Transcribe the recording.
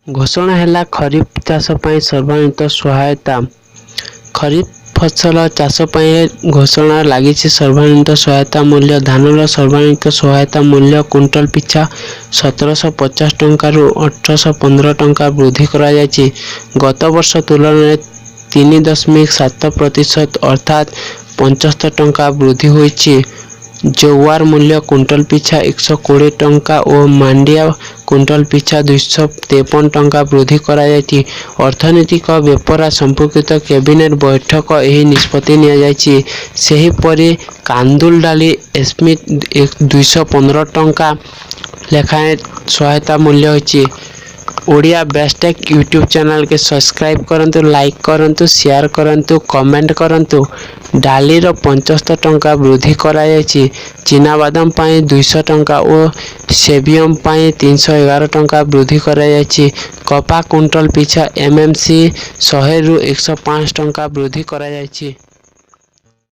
ଘୋଷଣା ହେଲା ଖରିଫ ଚାଷ ପାଇଁ ସର୍ବାଧିକ ସହାୟତା। ଖରିଫ ଫସଲ ଚାଷ ପାଇଁ ଘୋଷଣା ଲାଗିଛି ସର୍ବାଧିକ ସହାୟତା ମୂଲ୍ୟ। ଧାନର ସର୍ବାଧିକ ସହାୟତା ମୂଲ୍ୟ କୁଇଣ୍ଟାଲ ପିଛା 1750 ଟଙ୍କାରୁ 1815 ଟଙ୍କା ବୃଦ୍ଧି କରାଯାଇଛି। ଗତ ବର୍ଷ ତୁଳନାରେ 3.7% ଅର୍ଥାତ୍ 75 ଟଙ୍କା ବୃଦ୍ଧି ହୋଇଛି। ଜୋୱାର ମୂଲ୍ୟ କୁଇଣ୍ଟାଲ ପିଛା 120 ଟଙ୍କା ଓ ମାଣ୍ଡିଆ କୁଇଣ୍ଟାଲ ପିଛା 253 ଟଙ୍କା ବୃଦ୍ଧି କରାଯାଇଛି। ଅର୍ଥନୈତିକ ବ୍ୟାପାର ସମ୍ପର୍କିତ କ୍ୟାବିନେଟ ବୈଠକ ଏହି ନିଷ୍ପତ୍ତି ନିଆଯାଇଛି। ସେହିପରି କାନ୍ଦୁଲ ଡାଲି ଏସ୍ଏମ୍ପି 215 ଟଙ୍କା ଲେଖାଏଁ ସହାୟତା ମୂଲ୍ୟ ହୋଇଛି। ଓଡ଼ିଆ ବେଷ୍ଟେକ୍ ୟୁଟ୍ୟୁବ୍ ଚ୍ୟାନେଲକୁ ସବସ୍କ୍ରାଇବ୍ କରନ୍ତୁ, ଲାଇକ୍ କରନ୍ତୁ, ସେୟାର କରନ୍ତୁ, କମେଣ୍ଟ କରନ୍ତୁ। ଡାଲିର 75 ଟଙ୍କା ବୃଦ୍ଧି କରାଯାଇଛି। ଚିନାବାଦାମ ପାଇଁ 200 ଟଙ୍କା ଓ ସୋୟାବିନ୍ ପାଇଁ 311 ଟଙ୍କା ବୃଦ୍ଧି କରାଯାଇଛି। କପା କୁଇଣ୍ଟାଲ ପିଛା MMC 100ରୁ 105 ଟଙ୍କା ବୃଦ୍ଧି କରାଯାଇଛି।